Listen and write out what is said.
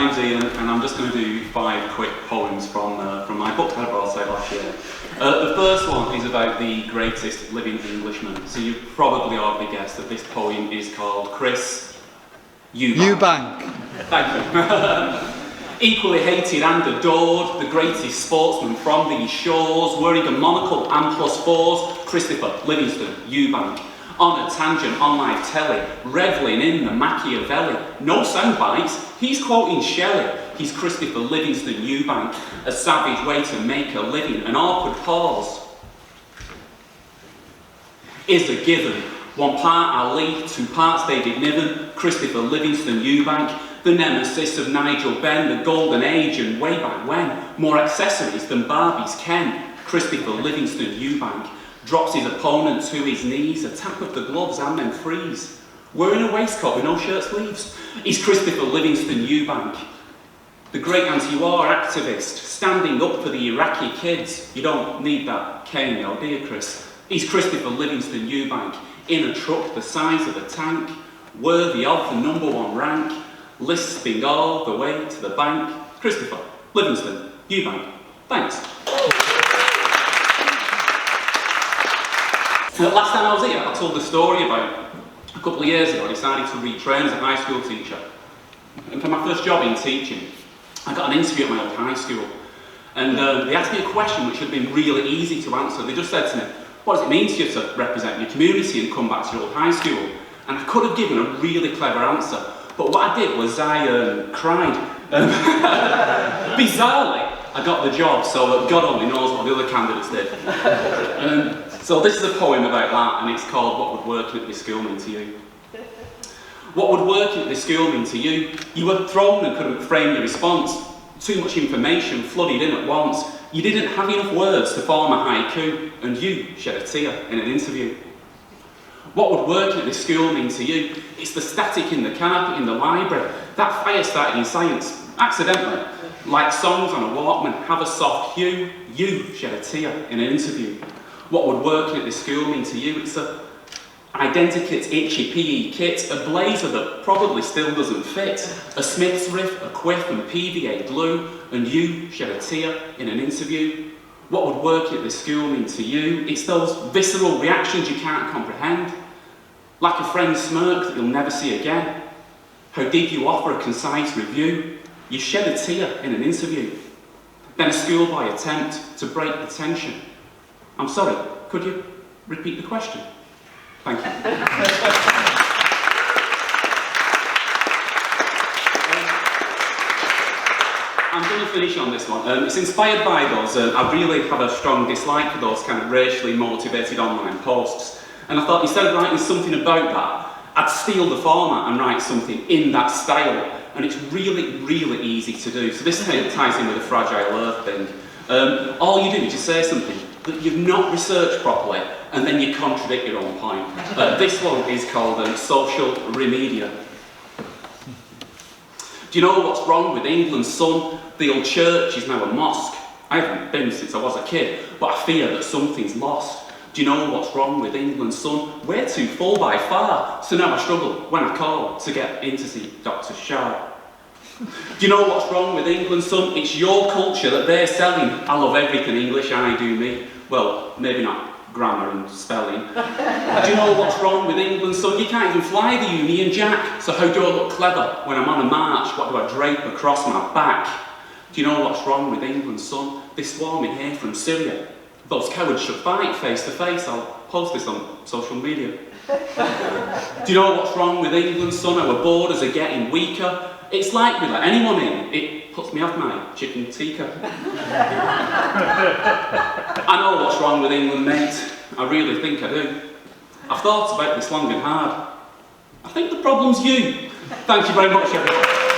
name's Ian, and I'm just going to do 5 quick poems from my book that I brought out last year. The first one is about the greatest living Englishman. So you've probably already guessed that this poem is called Chris Eubank. Thank you. Equally hated and adored, the greatest sportsman from these shores, wearing a monocle and +4s, Christopher Livingston Eubank. On a tangent on live telly, revelling in the Machiavelli. No sound bites, he's quoting Shelley. He's Christopher Livingston Eubank, a savage way to make a living, an awkward pause is a given. 1 part Ali, 2 parts David Niven, Christopher Livingston Eubank, the nemesis of Nigel Benn, the golden age and way back when, more accessories than Barbie's Ken, Christopher Livingston Eubank, drops his opponent to his knees, a tap of the gloves and then freeze, wearing a waistcoat with no shirt sleeves. He's Christopher Livingston Eubank, the great anti-war activist, standing up for the Iraqi kids. You don't need that cane though, do you, Chris? He's Christopher Livingston Eubank, in a truck the size of a tank, worthy of the #1 rank, lisping all the way to the bank. Christopher Livingston Eubank. Thanks. Last time I was here, I told the story about a couple of years ago I decided to retrain as a high school teacher. And for my first job in teaching, I got an interview at my old high school. And they asked me a question which had been really easy to answer. They just said to me, what does it mean to you to represent your community and come back to your old high school? And I could have given a really clever answer. But what I did was I cried. Bizarrely, I got the job, so God only knows what the other candidates did. So this is a poem about that, and it's called What Would Working at This School Mean to You? What would working at this school mean to you? You were thrown and couldn't frame your response. Too much information flooded in at once. You didn't have enough words to form a haiku, and you shed a tear in an interview. What would working at this school mean to you? It's the static in the carpet in the library. That fire started in science, accidentally. Like songs on a Walkman, have a soft hue. You shed a tear in an interview. What would working at this school mean to you? It's a identikit, itchy PE kit, a blazer that probably still doesn't fit, a Smith's riff, a quiff and PVA glue, and you shed a tear in an interview. What would working at this school mean to you? It's those visceral reactions you can't comprehend, like a friend's smirk that you'll never see again. How did you offer a concise review? You shed a tear in an interview. Then a schoolboy attempt to break the tension. I'm sorry, could you repeat the question? Thank you. I'm going to finish on this one. It's inspired by those. I really have a strong dislike for those kind of racially motivated online posts. And I thought instead of writing something about that, I'd steal the format and write something in that style. And it's really, really easy to do. So this ties in with the fragile earth thing. All you do is just say something that you've not researched properly, and then you contradict your own point. This one is called Social Remedia. Do you know what's wrong with England's son? The old church is now a mosque. I haven't been since I was a kid, but I fear that something's lost. Do you know what's wrong with England's son? We're too full by far, so now I struggle when I call to get in to see Dr. Shah. Do you know what's wrong with England's son? It's your culture that they're selling. I love everything English, I do me. Well, maybe not grammar and spelling. Do you know what's wrong with England's son? You can't even fly the Union Jack. So how do I look clever when I'm on a march? What do I drape across my back? Do you know what's wrong with England's son? They're swarming here from Syria. Those cowards should fight face to face. I'll post this on social media. Do you know what's wrong with England's son? Our borders are getting weaker. It's like we let anyone in. It puts me off my chicken tikka. I know what's wrong with England, mate. I really think I do. I've thought about this long and hard. I think the problem's you. Thank you very much, everyone.